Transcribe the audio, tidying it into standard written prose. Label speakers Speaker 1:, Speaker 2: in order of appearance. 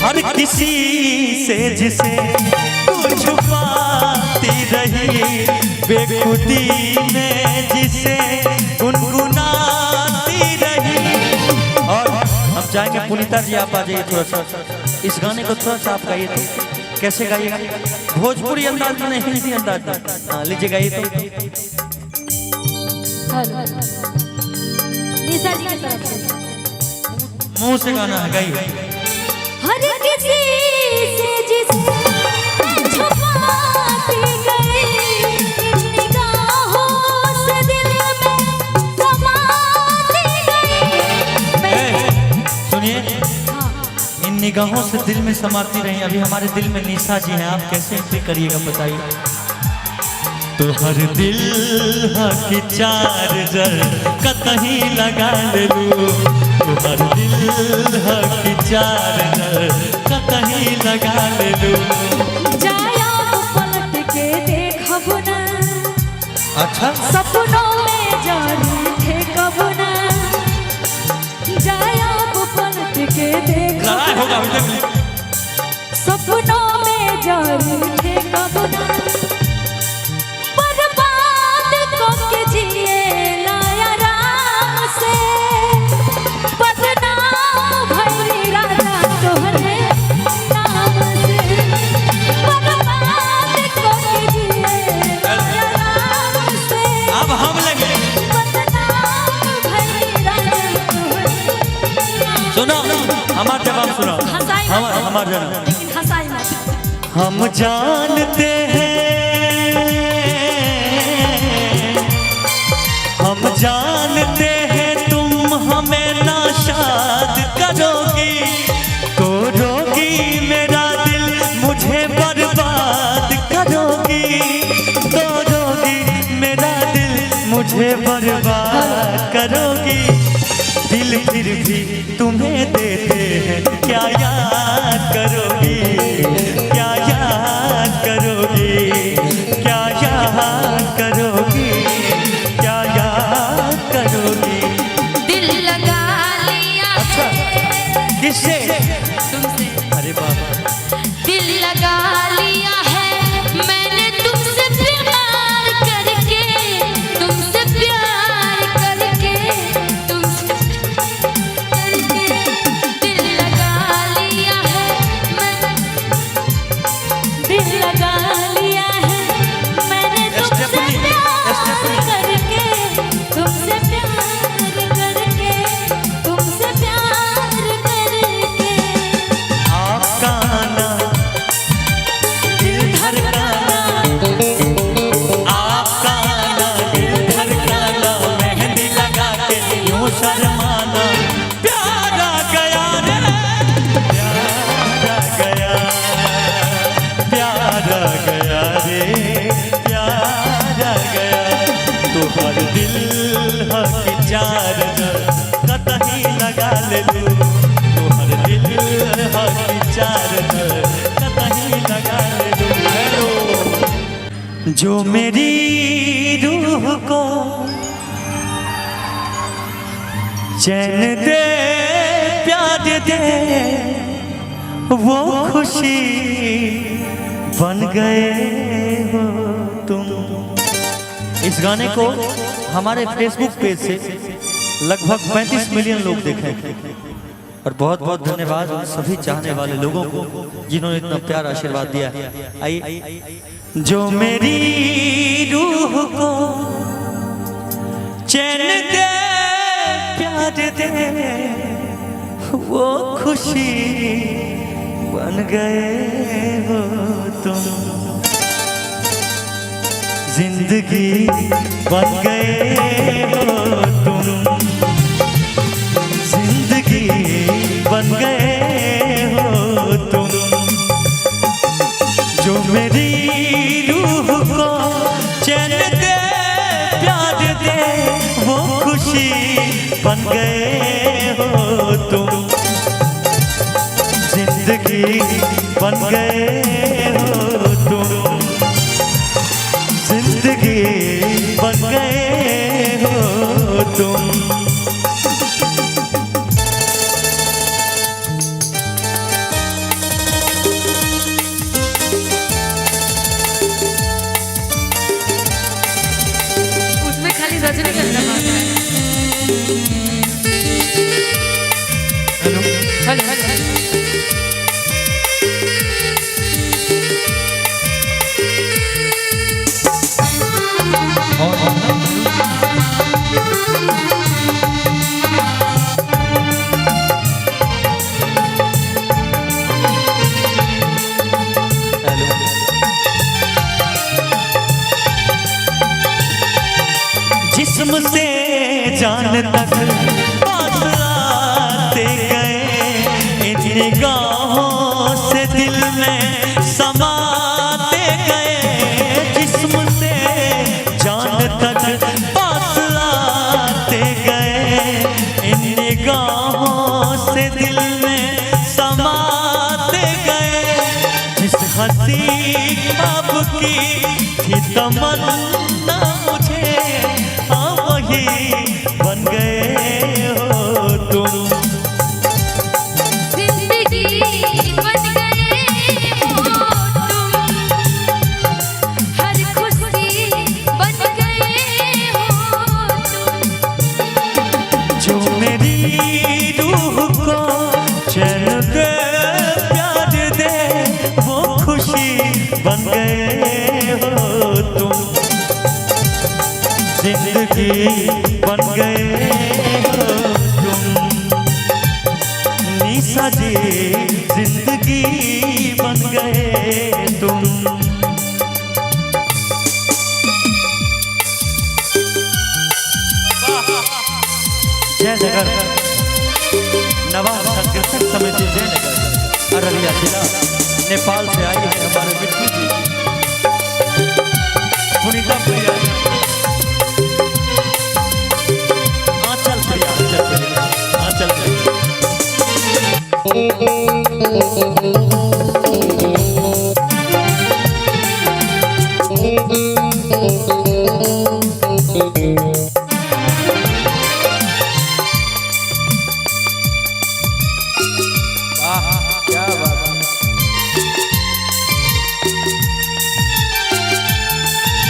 Speaker 1: हर किसी से जिसे तू छुपाती रही, बेखुदी में जिसे गुनगुनाती रही। और हम चाहेंगे पुनीता जी आप आ जाइए, थोड़ा सा इस गाने को थोड़ा सा आप गाइए। तो कैसे गाइएगा? भोजपुरी अंदाज में नहीं, हिंदी अंदाज में। हाँ लीजिए गाइए तो।
Speaker 2: निशा जी की तरफ से
Speaker 1: मुंह से गाना है, गाइए।
Speaker 2: हर किसी से जिसे छुपाती गई, निगाहों से दिल में समाती गई।
Speaker 1: सुनिए, इन निगाहों से दिल में समाती रही। अभी हमारे दिल में निशा जी हैं, आप कैसे एंट्री करिएगा बताइए। तो हर दिल की चार्जर कतही लगा ले लूं, तो हर दिल की चार्जर कतही लगा ले लूं।
Speaker 2: जाया पलट के देखब ना,
Speaker 1: अच्छा
Speaker 2: सपनों में जारी थे कब ना, जाया पलट के देखब
Speaker 1: होगा
Speaker 2: सपनों में जारी थे कब ना। बर्बाद करके जिए लाया राम से, बदनाम भइली राजा तोहरे नाम से। बर्बाद करके जिए लाया राम से,
Speaker 1: अब हम लगे।
Speaker 2: बदनाम भइली राजा तोहरे नाम से।
Speaker 1: सुनो हमारा जवाब सुनो, हमारा जवाब।
Speaker 2: लेकिन हंसाई मत।
Speaker 1: हम जानते हैं, हम जानते हैं तुम हमें नाशाद करोगी, तोड़ोगी मेरा दिल मुझे बर्बाद करोगी, तोड़ोगी मेरा दिल मुझे बर्बाद करोगी। दिल फिर भी तुम्हें देते हैं, क्या याद करोगी, क्या याद करोगी, क्या याद करोगी, क्या याद करोगी।
Speaker 2: दिल लगा लिया
Speaker 1: अच्छा किससे?
Speaker 2: तुमसे।
Speaker 1: अरे बाबा,
Speaker 2: दिल लगा लिया है मैंने तुमसे प्यार करके, तुमसे प्यार करके, तुमसे करके। दिल लगा लिया है मैंने, दिल लगा लिया है मैंने तुमसे प्यार करके, तुमसे प्यार करके, तुमसे प्यार करके।
Speaker 1: आपका आना दिल धड़काना, आपका आना दिल धड़काना, मेहंदी लगा के यूं शर्माना। प्यार आ गया रे, प्यार आ गया, प्यार आ गया रे, प्यार आ गया। तो हर दिल की चार्जर कतही लगा ले लूं, तो हर दिल की चार्जर कतही लगा ले लूं। हेलो, जो मेरी रूह को चैन दे प्यार दे, वो खुशी बन गए हो तुम। इस गाने को हमारे फेसबुक पेज से लगभग 35 मिलियन लोग देखें। और बहुत बहुत धन्यवाद उन सभी चाहने वाले लोगों को जिन्होंने इतना प्यार आशीर्वाद दिया है। आइए, जो मेरी रूह को चैन दे प्यार दे, वो खुशी बन गए हो तुम। जिंदगी बन गए हो तुम, जिंदगी बन गए हो तुम। जो मेरी रूह को चैन दे प्यार दे, वो खुशी बन गए हो तुम। जिंदगी बन गए हो तुम, जिंदगी बन गए हो तुम। जान तक पास आते गए, इन निगाहों से दिल में समाते गए। जिस्म से जान तक पास आते गए, इन निगाहों से दिल में समाते गए। जिस हंसी ख्वाब की थी तमन्ना मुझे, हाँ वही बन गए हो तुम।
Speaker 2: जिंदगी बन गए हो तुम, हर खुशी बन गए हो तुम।
Speaker 1: जो मेरी रूह को चैन दे प्यार दे, वो खुशी बन गए हो तुम। जिंदगी बन गए हो तुम। निशा जी जिंदगी बन गए तुम। जय जगत नवाब संकीर्तन समिति जयनगर अररिया जिला नेपाल से आई है हमारे मिट्टी जी पुनीता प्रिया, आंचल प्रिया, आंचल प्रिया, आंचल प्रिया।